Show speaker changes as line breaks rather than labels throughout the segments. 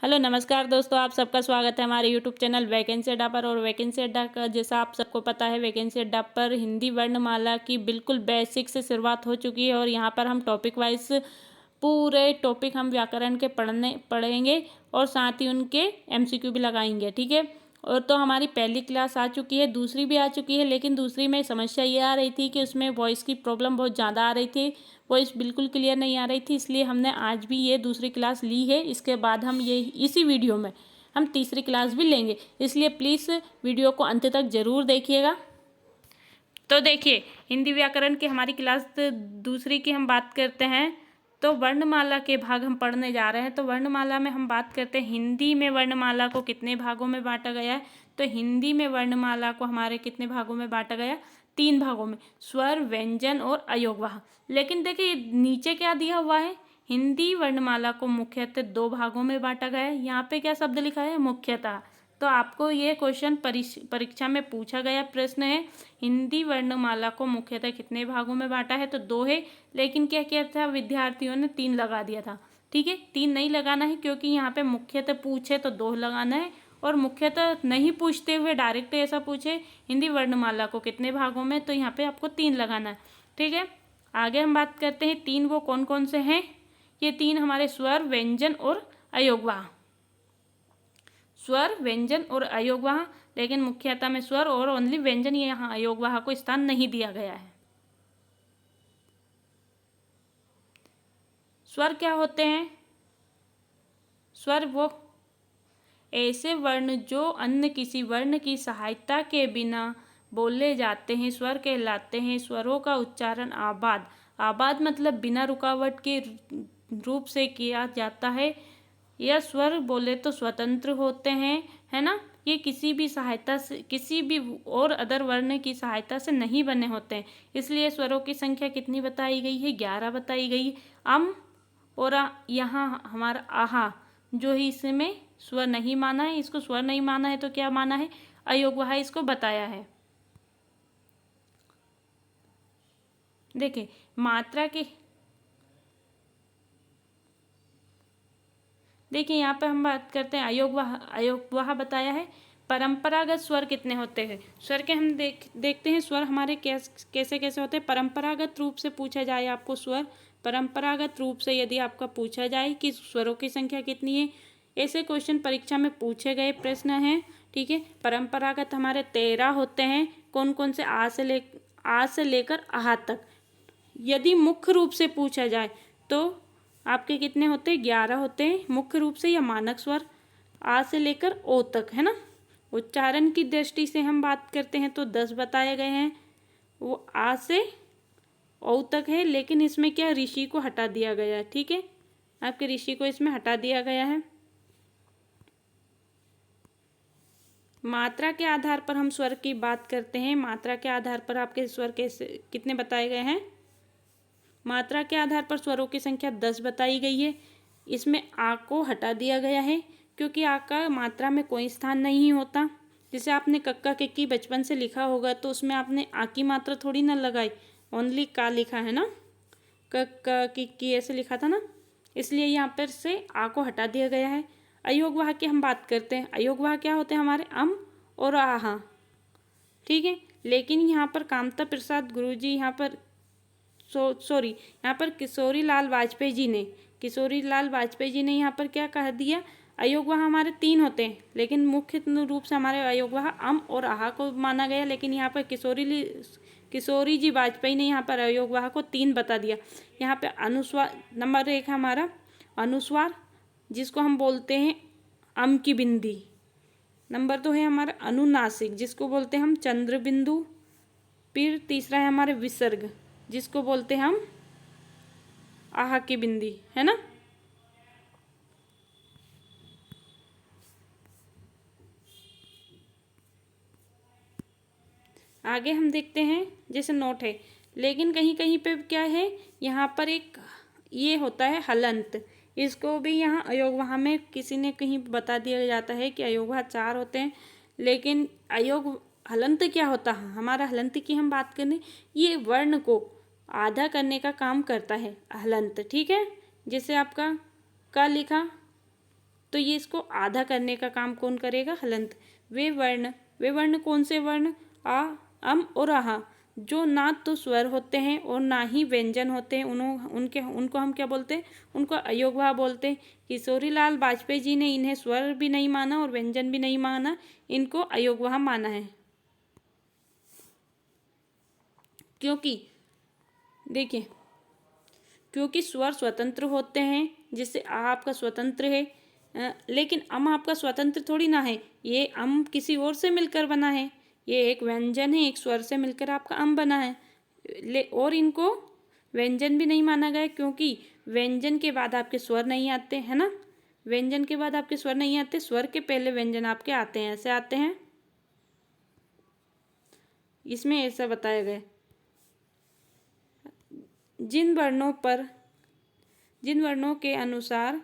Hello नमस्कार दोस्तों, आप सबका स्वागत है हमारे यूट्यूब चैनल वैकेंसी अड्डा पर। और वैकेंसी अड्डा का जैसा आप सबको पता है, वैकेंसी अड्डा पर हिंदी वर्णमाला की बिल्कुल बेसिक से शुरुआत हो चुकी है। और यहाँ पर हम टॉपिक वाइज पूरे टॉपिक हम व्याकरण के पढ़ेंगे और साथ ही उनके एमसीक्यू भी लगाएंगे, ठीक है। और तो हमारी पहली क्लास आ चुकी है, दूसरी भी आ चुकी है, लेकिन दूसरी में समस्या ये आ रही थी कि उसमें वॉइस की प्रॉब्लम बहुत ज़्यादा आ रही थी, वॉइस बिल्कुल क्लियर नहीं आ रही थी। इसलिए हमने आज भी ये दूसरी क्लास ली है। इसके बाद हम ये इसी वीडियो में हम तीसरी क्लास भी लेंगे, इसलिए प्लीज़ वीडियो को अंत तक ज़रूर देखिएगा। तो देखिए, हिंदी व्याकरण की हमारी क्लास दूसरी की हम बात करते हैं। तो वर्णमाला के भाग हम पढ़ने जा रहे हैं। तो वर्णमाला में हम बात करते हैं हिंदी में वर्णमाला को कितने भागों में बांटा गया है। तो हिंदी में वर्णमाला को हमारे कितने भागों में बांटा गया, 3 भागों में, स्वर, व्यंजन और अयोगवाह। लेकिन देखिए नीचे क्या दिया हुआ है, हिंदी वर्णमाला को मुख्यतः 2 भागों में बांटा गया है। यहाँ पे क्या शब्द लिखा है, मुख्यतः। तो आपको ये क्वेश्चन परीक्षा में पूछा गया प्रश्न है, हिंदी वर्णमाला को मुख्यतः कितने भागों में बांटा है। तो 2 है, लेकिन क्या किया था विद्यार्थियों ने, 3 लगा दिया था, ठीक है। 3 नहीं लगाना है, क्योंकि यहाँ पे मुख्यतः पूछे तो 2 लगाना है, और मुख्यतः नहीं पूछते हुए डायरेक्ट ऐसा पूछे हिंदी वर्णमाला को कितने भागों में, तो यहाँ पे आपको 3 लगाना है, ठीक है। आगे हम बात करते हैं 3 वो कौन कौन से हैं। ये 3 हमारे स्वर, व्यंजन और अयोगवाह। स्वर, व्यंजन और अयोगवाह, लेकिन मुख्यतः में स्वर और ओनली व्यंजन, ये यहाँ अयोगवाह को स्थान नहीं दिया गया है। स्वर क्या होते हैं, स्वर वो ऐसे वर्ण जो अन्य किसी वर्ण की सहायता के बिना बोले जाते हैं, स्वर कहलाते हैं। स्वरों का उच्चारण आबाद, आबाद मतलब बिना रुकावट के रूप से किया जाता है। यह स्वर बोले तो स्वतंत्र होते हैं, है ना। ये किसी भी सहायता से, किसी भी और अदर वर्ण की सहायता से नहीं बने होते हैं। इसलिए स्वरों की संख्या कितनी बताई गई है, 11 बताई गई। अम और यहाँ हमारा आहा जो ही इसमें स्वर नहीं माना है, इसको स्वर नहीं माना है, तो क्या माना है, अयोगवाह इसको बताया है। देखिए मात्रा के, देखिए यहाँ पे हम बात करते हैं अयोगवाह, अयोगवाह बताया है। परंपरागत स्वर कितने होते हैं, स्वर के हम देखते हैं स्वर हमारे कैसे कैसे होते हैं। परंपरागत रूप से पूछा जाए आपको स्वर, परंपरागत रूप से यदि आपका पूछा जाए कि स्वरों की संख्या कितनी है, ऐसे क्वेश्चन परीक्षा में पूछे गए प्रश्न हैं, ठीक है। परंपरागत हमारे 13 होते हैं। कौन कौन से, आ से लेकर आहा तक। यदि मुख्य रूप से पूछा जाए तो आपके कितने होते हैं, 11 होते हैं मुख्य रूप से, या मानक स्वर आ से लेकर ओ तक, है ना। उच्चारण की दृष्टि से हम बात करते हैं तो 10 बताए गए हैं, वो आ से ओ तक है। लेकिन इसमें क्या, ऋषि को हटा दिया गया है, ठीक है, आपके ऋषि को इसमें हटा दिया गया है। मात्रा के आधार पर हम स्वर की बात करते हैं। मात्रा के आधार पर आपके स्वर कैसे कितने बताए गए हैं, मात्रा के आधार पर स्वरों की संख्या 10 बताई गई है। इसमें आ को हटा दिया गया है, क्योंकि आ का मात्रा में कोई स्थान नहीं होता। जैसे आपने कक्का किक्की बचपन से लिखा होगा, तो उसमें आपने आ की मात्रा थोड़ी ना लगाई, ओनली का लिखा है ना, कक्का किक्की ऐसे लिखा था ना, इसलिए यहाँ पर से आ को हटा दिया गया है। अयोगवाह की हम बात करते हैं। अयोगवाह क्या होते हैं हमारे, अम और आहा, ठीक है। लेकिन यहाँ पर कामता प्रसाद गुरुजी यहाँ पर सॉरी यहाँ पर किशोरी लाल वाजपेयी जी ने यहाँ पर क्या कह दिया, अयोगवाह हमारे 3 होते हैं, लेकिन मुख्य रूप से हमारे अयोगवाह अम और आहा को माना गया। लेकिन यहाँ पर किशोरी जी वाजपेयी ने यहाँ पर अयोगवाह को 3 बता दिया। यहाँ पे अनुस्वार नंबर 1 है हमारा अनुस्वार, जिसको हम बोलते हैं अम की बिंदी। नंबर 2 है हमारा अनुनासिक, जिसको बोलते हैं हम चंद्र बिंदु। फिर तीसरा है हमारे विसर्ग, जिसको बोलते हैं हम आहा की बिंदी, है ना। आगे हम देखते हैं, जैसे नोट है, लेकिन कहीं कहीं पे क्या है, यहाँ पर एक ये होता है हलंत, इसको भी यहाँ अयोगवाह में किसी ने कहीं बता दिया जाता है कि अयोगवाह 4 होते हैं। लेकिन अयोग हलंत क्या होता है, हमारा हलंत की हम बात करें, ये वर्ण को आधा करने का काम करता है हलंत, ठीक है। जैसे आपका क लिखा तो ये इसको आधा करने का काम कौन करेगा? हलंत। वे वर्ण कौन से वर्ण? आ, अम और आहा, जो ना तो स्वर होते हैं और ना ही व्यंजन होते हैं, उनको हम क्या बोलते हैं? उनको अयोगवाह बोलते हैं। किशोरीलाल वाजपेयी जी ने इन्हें स्वर भी नहीं माना और व्यंजन भी नहीं माना, इनको अयोगवाह माना है। क्योंकि देखिए, क्योंकि स्वर स्वतंत्र होते हैं, जैसे आ आपका स्वतंत्र है, लेकिन अम आपका स्वतंत्र थोड़ी ना है, ये अम किसी और से मिलकर बना है। ये एक व्यंजन है, एक स्वर से मिलकर आपका अम बना है। और इनको व्यंजन भी नहीं माना गया, क्योंकि व्यंजन के बाद आपके स्वर नहीं आते, है ना? व्यंजन के बाद आपके स्वर नहीं आते, स्वर के पहले व्यंजन आपके आते हैं, ऐसे आते हैं। इसमें ऐसा बताया गया, जिन वर्णों के अनुसार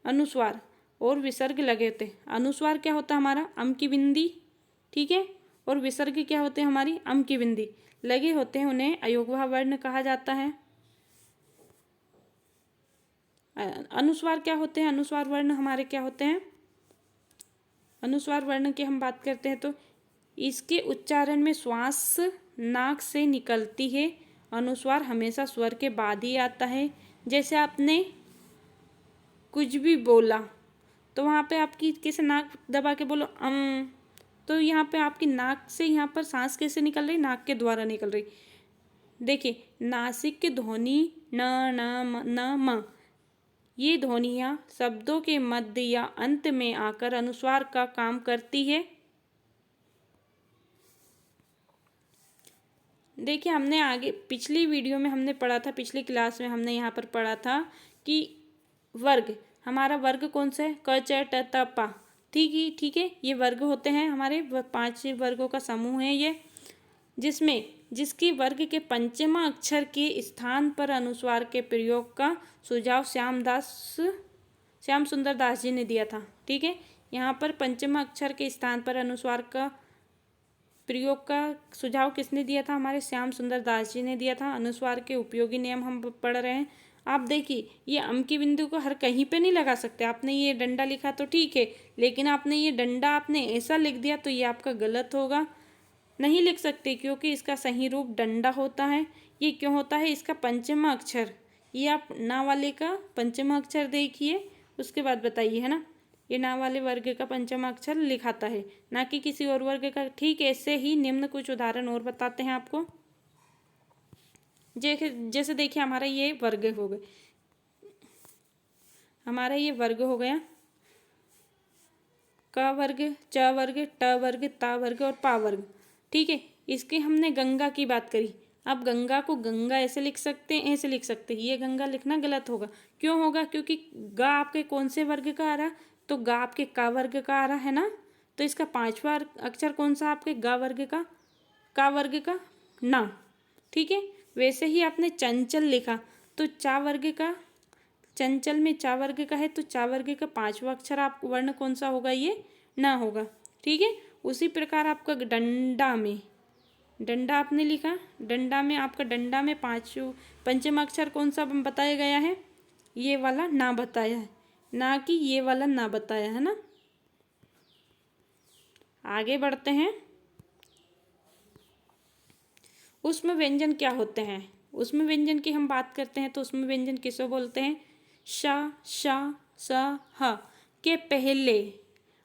अनुस्वार और विसर्ग लगे होते। अनुस्वार क्या होता है हमारा? अम की बिंदी, ठीक है। और विसर्ग क्या होते हैं? हमारी अम की बिंदी लगे होते हैं, उन्हें अयोगवाह वर्ण कहा जाता है। अनुस्वार क्या होते हैं? अनुस्वार वर्ण हमारे क्या होते हैं? अनुस्वार वर्ण की हम बात करते हैं तो इसके उच्चारण में श्वास नाक से निकलती है। अनुस्वार हमेशा स्वर के बाद ही आता है। जैसे आपने कुछ भी बोला तो वहाँ पे आपकी कैसे नाक दबा के बोलो तो यहाँ पे आपकी नाक से यहाँ पर सांस कैसे निकल रही? नाक के द्वारा निकल रही। देखिए, नासिक की ध्वनि न न म, ये ध्वनियाँ शब्दों के मध्य या अंत में आकर अनुस्वार का काम करती है। देखिए, हमने आगे पिछली वीडियो में हमने पढ़ा था, पिछली क्लास में हमने यहाँ पर पढ़ा था कि वर्ग, हमारा वर्ग कौन सा है? क च ट त पा, ठीक है। ये वर्ग होते हैं हमारे, 5 वर्गों का समूह है ये, जिसकी वर्ग के पंचमा अक्षर के स्थान पर अनुस्वार के प्रयोग का सुझाव श्याम सुंदर दास जी ने दिया था, ठीक है। यहाँ पर पंचमा अक्षर के स्थान पर अनुस्वार का प्रयोग का सुझाव किसने दिया था? हमारे श्याम सुंदर दास जी ने दिया था। अनुस्वार के उपयोगी नियम हम पढ़ रहे हैं। आप देखिए, ये अम की बिंदु को हर कहीं पे नहीं लगा सकते। आपने ये डंडा लिखा तो ठीक है, लेकिन आपने ये डंडा आपने ऐसा लिख दिया तो ये आपका गलत होगा, नहीं लिख सकते, क्योंकि इसका सही रूप डंडा होता है। ये क्यों होता है? इसका पंचमा अक्षर, ये आप ना वाले का पंचमा अक्षर देखिए, उसके बाद बताइए, है ना। ये ना वाले वर्ग का पंचमा अक्षर लिखाता है, ना कि किसी और वर्ग का। ठीक ऐसे ही निम्न कुछ उदाहरण और बताते हैं आपको। जैसे देखिए, हमारा ये वर्ग हो गए, हमारा ये वर्ग हो गया क वर्ग, च वर्ग, ट वर्ग, ता वर्ग और पा वर्ग, ठीक है। इसके हमने गंगा की बात करी। अब गंगा को गंगा ऐसे लिख सकते हैं, ऐसे लिख सकते हैं। ये गंगा लिखना गलत होगा। क्यों होगा? क्योंकि गा आपके कौन से वर्ग का आ रहा? तो गा आपके का वर्ग का आ रहा है ना। तो इसका 5वां अक्षर कौन सा आपके गा वर्ग का? का वर्ग का ना, ठीक है। वैसे ही आपने चंचल लिखा तो चा वर्ग का, चंचल में चा वर्ग का है, तो चा वर्ग का 5वां अक्षर आप वर्ण कौन सा होगा? ये ना होगा, ठीक है। उसी प्रकार आपका डंडा में, डंडा आपने लिखा, डंडा में आपका डंडा में पंचम अक्षर कौन सा बताया गया है? ये वाला ना बताया है, ना कि ये वाला ना बताया है ना। आगे बढ़ते हैं। उसमें व्यंजन क्या होते हैं? उसमें व्यंजन की हम बात करते हैं तो उसमें व्यंजन किसे बोलते हैं? श, श, स, ह के पहले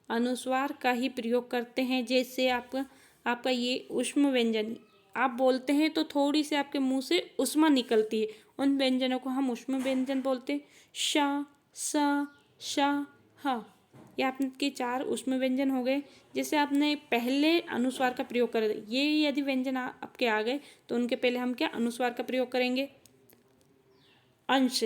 अनुस्वार का ही प्रयोग करते हैं। जैसे आपका ये उष्म व्यंजन आप बोलते हैं तो थोड़ी सी आपके मुंह से उष्मा निकलती है, उन व्यंजनों को हम उष्म व्यंजन बोलते हैं। श, स, श, ह, ये आपके 4 उष्म व्यंजन हो गए। जैसे आपने पहले अनुस्वार का प्रयोग कर, ये यदि व्यंजन आपके आ गए तो उनके पहले हम क्या अनुस्वार का प्रयोग करेंगे? अंश,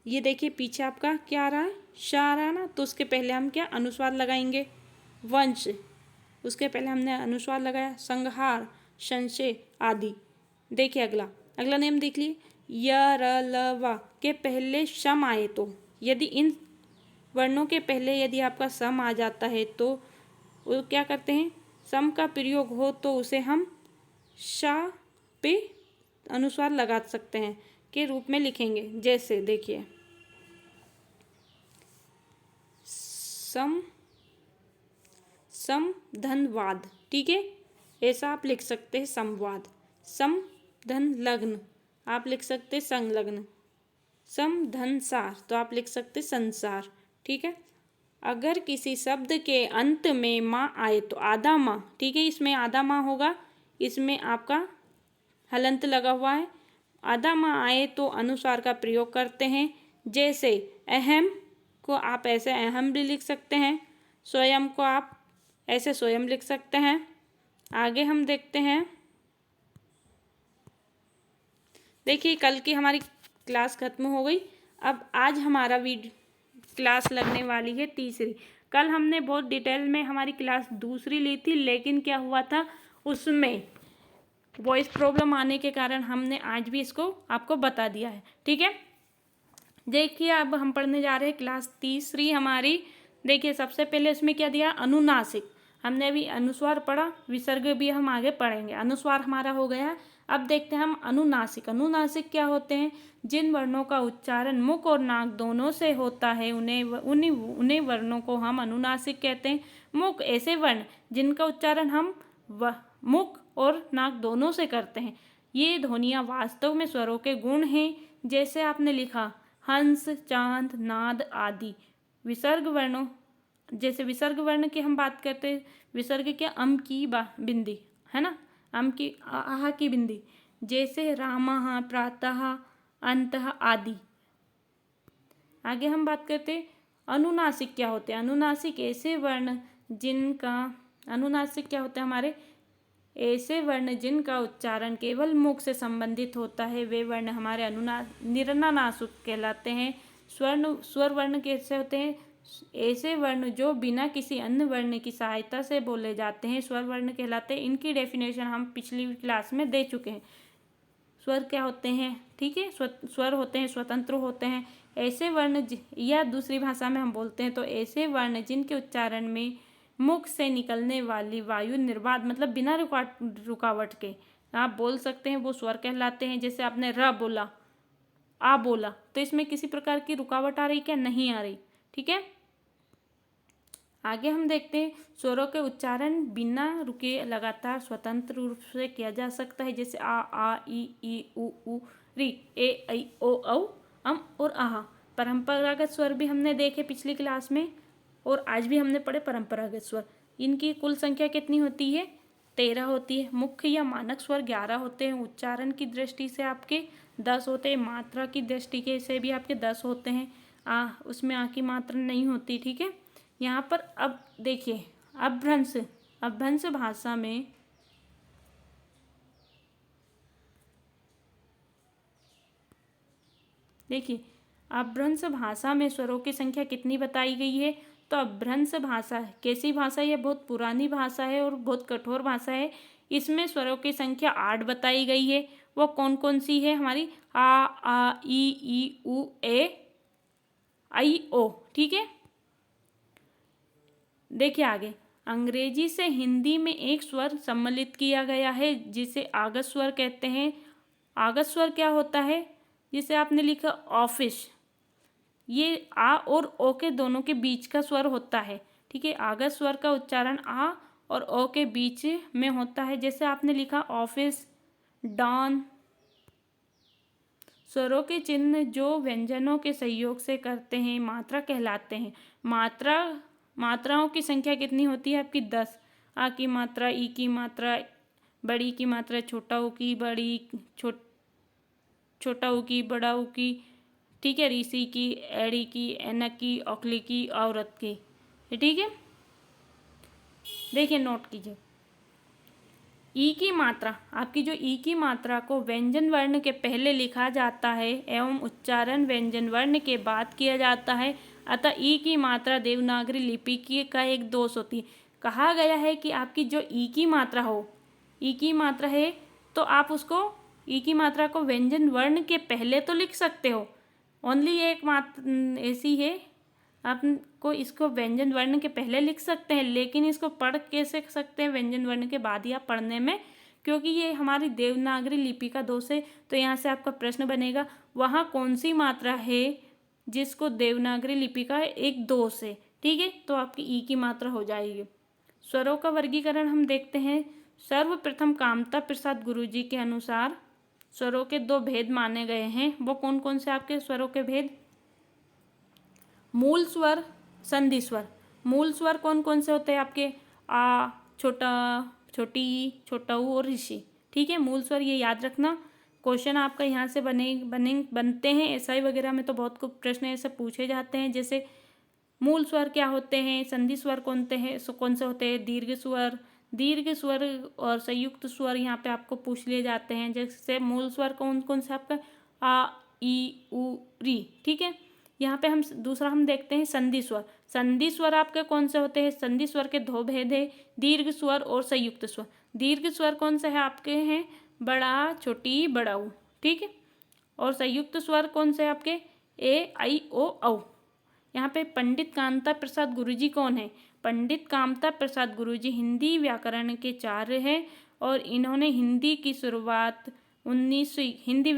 ये देखिए पीछे आपका क्या आ रहा है? श आ रहा है ना, तो उसके पहले हम क्या अनुस्वार लगाएंगे? वंश, उसके पहले हमने अनुस्वार लगाया। संहार, संशय आदि। देखिए अगला नियम देख लिए, य र ल व के पहले शम आए तो, यदि इन वर्णों के पहले यदि आपका सम आ जाता है तो वो क्या करते हैं? सम का प्रयोग हो तो उसे हम श पे अनुस्वार लगा सकते हैं के रूप में लिखेंगे। जैसे देखिए, समधनवाद, ठीक है, ऐसा आप लिख सकते हैं संवाद। समधन लग्न आप लिख सकते हैं संलग्न। समधनसार तो आप लिख सकते संसार, ठीक है। अगर किसी शब्द के अंत में माँ आए तो आधा माँ, ठीक है, इसमें आधा माँ होगा, इसमें आपका हलंत लगा हुआ है। आधा माँ आए तो अनुस्वार का प्रयोग करते हैं। जैसे अहम को आप ऐसे अहम भी लिख सकते हैं, स्वयं को आप ऐसे स्वयं लिख सकते हैं। आगे हम देखते हैं, देखिए कल की हमारी क्लास खत्म हो गई। अब आज हमारा क्लास लगने वाली है तीसरी। कल हमने बहुत डिटेल में हमारी क्लास दूसरी ली थी, लेकिन क्या हुआ था उसमें वॉइस प्रॉब्लम आने के कारण हमने आज भी इसको आपको बता दिया है, ठीक है। देखिए अब हम पढ़ने जा रहे हैं क्लास तीसरी हमारी। देखिए सबसे पहले इसमें क्या दिया, अनुनासिक। हमने अभी अनुस्वार पढ़ा, विसर्ग भी हम आगे पढ़ेंगे। अनुस्वार हमारा हो गया। अब देखते हैं हम अनुनासिक। अनुनासिक क्या होते हैं, जिन वर्णों का उच्चारण मुख और नाक दोनों से होता है उन्हीं वर्णों को हम अनुनासिक कहते हैं। मुख ऐसे वर्ण जिनका उच्चारण हम मुख और नाक दोनों से करते हैं। ये ध्वनियाँ वास्तव में स्वरों के गुण हैं। जैसे आपने लिखा हंस, चांद, नाद आदि। विसर्ग वर्णों, जैसे विसर्ग वर्ण की हम बात करते हैं, विसर्ग क्या, अम की बिंदी है ना, अम की आह की बिंदी, जैसे रामः, प्रातः, अंतः आदि। आगे हम बात करते हैं अनुनासिक क्या होते हैं। अनुनासिक ऐसे वर्ण जिनका, अनुनासिक क्या होते हैं हमारे, ऐसे वर्ण जिनका उच्चारण केवल मुख से संबंधित होता है, वे वर्ण हमारे निरनानासिक कहलाते हैं। स्वर वर्ण कैसे होते हैं, ऐसे वर्ण जो बिना किसी अन्य वर्ण की सहायता से बोले जाते हैं, स्वर वर्ण कहलाते हैं। इनकी डेफिनेशन हम पिछली क्लास में दे चुके हैं। स्वर क्या होते हैं, ठीक है, स्वर होते हैं, स्वतंत्र होते हैं। ऐसे वर्ण या दूसरी भाषा में हम बोलते हैं तो ऐसे वर्ण जिनके उच्चारण में मुख से निकलने वाली वायु निर्बाध, मतलब बिना रुकावट के आप बोल सकते हैं, वो स्वर कहलाते हैं। जैसे आपने र बोला, आ बोला, तो इसमें किसी प्रकार की रुकावट आ रही क्या, नहीं आ रही, ठीक है। आगे हम देखते हैं स्वरों के उच्चारण बिना रुके लगातार स्वतंत्र रूप से किया जा सकता है। जैसे आ ई उ री, ए ऐ ओ औ अम और आहा। परंपरागत स्वर भी हमने देखे पिछली क्लास में, और आज भी हमने पढ़े परंपरागत स्वर। इनकी कुल संख्या कितनी होती है, 13 होती है। मुख्य या मानक स्वर 11 होते हैं। उच्चारण की दृष्टि से आपके 10 होते हैं। मात्रा की दृष्टि से भी आपके 10 होते हैं। उसमें आ की मात्रा नहीं होती, ठीक है। यहाँ पर अब देखिए अपभ्रंश भाषा में देखिए अपभ्रंश भाषा में स्वरों की संख्या कितनी बताई गई है। तो अपभ्रंश भाषा कैसी भाषा है, बहुत पुरानी भाषा है और बहुत कठोर भाषा है। इसमें स्वरों की संख्या 8 बताई गई है। वो कौन कौन सी है हमारी, आ ई उ ए आई ओ, ठीक है। देखिए आगे, अंग्रेजी से हिंदी में एक स्वर सम्मिलित किया गया है जिसे आगत स्वर कहते हैं। आगत स्वर क्या होता है, जिसे आपने लिखा ऑफिस, ये आ और ओ के दोनों के बीच का स्वर होता है, ठीक है। आगत स्वर का उच्चारण आ और ओ के बीच में होता है। जैसे आपने लिखा ऑफिस, डॉन। स्वरों के चिन्ह जो व्यंजनों के सहयोग से करते हैं मात्रा कहलाते हैं। मात्राओं की संख्या कितनी होती है आपकी, 10। आ की मात्रा, ई की मात्रा, बड़ी की मात्रा, छोटा ऊ की बड़ी, छोटा ऊ की, बड़ा ऊ की, ठीक है, ऋषि की, एड़ी की, ऐनक की, औखली की, औरत की, ठीक है। देखिए नोट कीजिए, ई की मात्रा, आपकी जो ई की मात्रा को व्यंजन वर्ण के पहले लिखा जाता है एवं उच्चारण व्यंजन वर्ण के बाद किया जाता है। अतः ई की मात्रा देवनागरी लिपि की का एक दोष होती है। कहा गया है कि आपकी जो ई की मात्रा हो, ई की मात्रा है तो आप उसको, ई की मात्रा को व्यंजन वर्ण के पहले तो लिख सकते हो। ओनली एक मात्रा ऐसी है, आपको इसको व्यंजन वर्ण के पहले लिख सकते हैं, लेकिन इसको पढ़ कैसे सकते हैं व्यंजन वर्ण के बाद या पढ़ने में, क्योंकि ये हमारी देवनागरी लिपि का दोष है। तो यहाँ से आपका प्रश्न बनेगा, वहाँ कौन सी मात्रा है जिसको देवनागरी लिपि का एक दोष है। ठीक है, तो आपकी ई की मात्रा हो जाएगी। स्वरों का वर्गीकरण हम देखते हैं। सर्वप्रथम कामता प्रसाद गुरुजी के अनुसार स्वरों के 2 भेद माने गए हैं। वो कौन कौन से आपके स्वरों के भेद? मूल स्वर, संधि स्वर। मूल स्वर कौन कौन से होते हैं आपके? आ, छोटा, छोटी, छोटा ऊ और ऋषि। ठीक है, मूल स्वर ये याद रखना। क्वेश्चन आपका यहाँ से बनते हैं। एसआई वगैरह में तो बहुत कुछ प्रश्न ऐसे पूछे जाते हैं, जैसे मूल स्वर क्या होते हैं, संधि स्वर कौन से होते हैं, दीर्घ स्वर और संयुक्त स्वर यहाँ पे आपको पूछ लिए जाते हैं। जैसे मूल स्वर कौन कौन से आपका? आ, ई, उ, री। ठीक है, यहाँ पे दूसरा हम देखते हैं संधि स्वर। संधि स्वर आपके कौन से होते हैं? संधि स्वर के 2 भेद है, दीर्घ स्वर और संयुक्त स्वर। दीर्घ स्वर कौन से है आपके? हैं बड़ा, छोटी, बड़ा ऊ। ठीक है, और संयुक्त स्वर कौन से आपके? ए, आई, ओ, औ। यहाँ पे पंडित कामता प्रसाद गुरुजी कौन है? पंडित कामता प्रसाद गुरुजी हिंदी व्याकरण के आचार्य हैं और इन्होंने हिंदी की शुरुआत हिंदी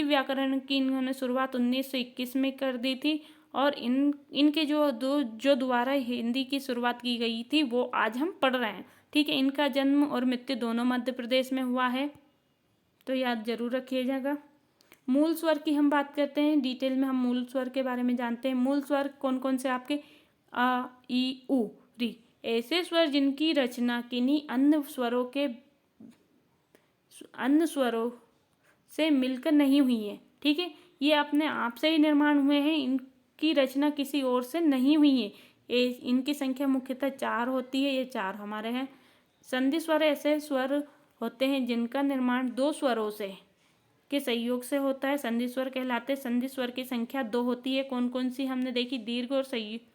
व्याकरण की इन्होंने शुरुआत 1921 में कर दी थी। और इनके जो द्वारा हिंदी की शुरुआत की गई थी वो आज हम पढ़ रहे हैं। ठीक है, इनका जन्म और मृत्यु दोनों मध्य प्रदेश में हुआ है, तो याद जरूर रखिएगा। मूल स्वर की हम बात करते हैं, डिटेल में हम मूल स्वर के बारे में जानते हैं। मूल स्वर कौन कौन से आपके? आ, ई, उ, री। ऐसे स्वर जिनकी रचना किन्हीं अन्य स्वरों से मिलकर नहीं हुई है। ठीक है, ये अपने आप से ही निर्माण हुए हैं, इनकी रचना किसी और से नहीं हुई है। इनकी संख्या मुख्यतः 4 होती है, ये 4 हमारे हैं। संधि स्वर ऐसे स्वर होते हैं जिनका निर्माण 2 स्वरों से के संयोग से होता है, संधि स्वर कहलाते हैं। संधि स्वर की संख्या 2 होती है। कौन कौन सी हमने देखी? दीर्घ और संयुक्त।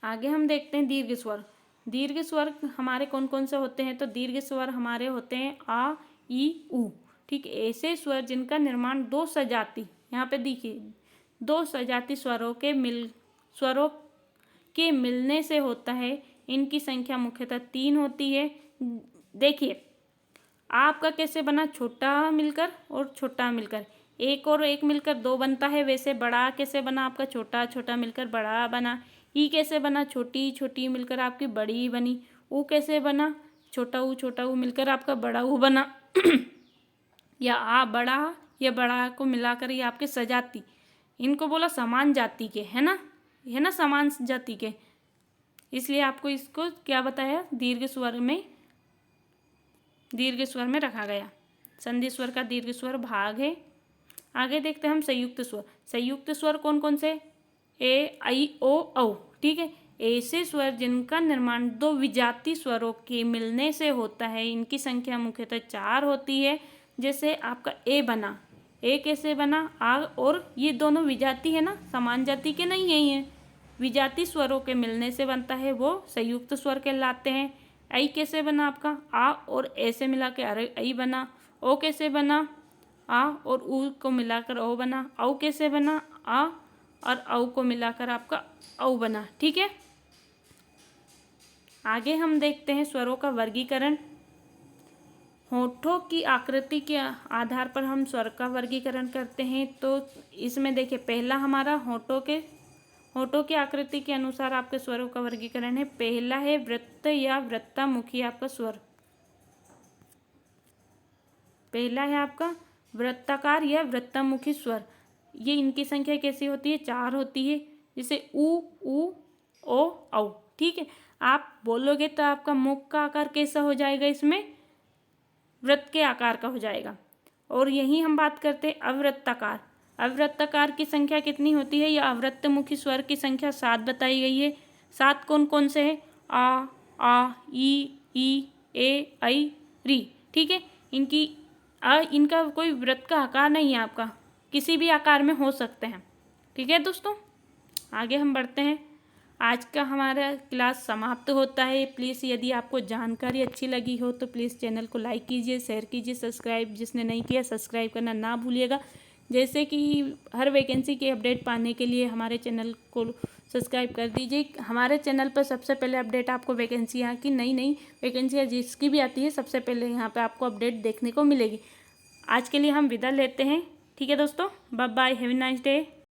आगे हम देखते हैं दीर्घ स्वर। दीर्घ स्वर हमारे कौन कौन से होते हैं? तो दीर्घ स्वर हमारे होते हैं आ, ई, उ। ठीक, ऐसे स्वर जिनका निर्माण 2 सजाती, यहाँ पे देखिए 2 सजाती स्वरों के मिलने से होता है। इनकी संख्या मुख्यतः 3 होती है। देखिए आपका कैसे बना? छोटा मिलकर और छोटा मिलकर, एक और एक मिलकर 2 बनता है। वैसे बड़ा कैसे बना आपका? छोटा छोटा मिलकर बड़ा बना। ई कैसे बना? छोटी छोटी मिलकर आपकी बड़ी बनी। ऊ कैसे बना? छोटा ऊ मिलकर आपका बड़ा ऊ बना। या आ बड़ा या बड़ा को मिलाकर ये आपके सजाती, इनको बोला समान जाति के, है ना, समान जाति के, इसलिए आपको इसको क्या बताया? दीर्घ स्वर में रखा गया। संधि स्वर का दीर्घ स्वर भाग है। आगे देखते हैं हम संयुक्त स्वर। संयुक्त स्वर कौन कौन से? ए, आई, ओ, औ। ठीक है, ऐसे स्वर जिनका निर्माण 2 विजाती स्वरों के मिलने से होता है। इनकी संख्या मुख्यतः 4 होती है। जैसे आपका ए बना, ए कैसे बना? आ, और ये दोनों विजाती है ना, समान जाति के नहीं है ये। विजाती स्वरों के मिलने से बनता है, वो संयुक्त स्वर कहलाते हैं। आई कैसे बना आपका? आ और ए से मिला के आई बना। ओ कैसे बना? आ और ऊ को मिलाकर ओ बना। औ कैसे बना? आ और औ को मिलाकर आपका औ बना। ठीक है, आगे हम देखते हैं स्वरों का वर्गीकरण। होठों की आकृति के आधार पर हम स्वर का वर्गीकरण करते हैं। तो इसमें देखिए पहला हमारा होठों की आकृति के अनुसार आपके स्वरों का वर्गीकरण है। पहला है वृत्त या वृत्तामुखी आपका स्वर। पहला है आपका वृत्ताकार या वृत्तामुखी स्वर। ये इनकी संख्या कैसी होती है? 4 होती है। जैसे उ, ओ, औ। ठीक है, आप बोलोगे तो आपका मुख का आकार कैसा हो जाएगा? इसमें वृत्त के आकार का हो जाएगा। और यही हम बात करते हैं अवृत्ताकार। अवृत्ताकार की संख्या कितनी होती है? या अवृत्तमुखी स्वर की संख्या 7 बताई गई है। 7 कौन कौन से है? आ, ई, ए, आई, री। ठीक है, इनका कोई वृत्त का आकार नहीं है आपका, किसी भी आकार में हो सकते हैं। ठीक है दोस्तों, आगे हम बढ़ते हैं। आज का हमारा क्लास समाप्त होता है। प्लीज़ यदि आपको जानकारी अच्छी लगी हो तो प्लीज़ चैनल को लाइक कीजिए, शेयर कीजिए, सब्सक्राइब जिसने नहीं किया सब्सक्राइब करना ना भूलिएगा। जैसे कि हर वैकेंसी के अपडेट पाने के लिए हमारे चैनल को सब्सक्राइब कर दीजिए। हमारे चैनल पर सबसे पहले अपडेट आपको वैकेंसियाँ की नई वैकेंसियाँ जिसकी भी आती है सबसे पहले यहाँ पर आपको अपडेट देखने को मिलेगी। आज के लिए हम विदा लेते हैं। ठीक है दोस्तों, bye bye, have a nice day.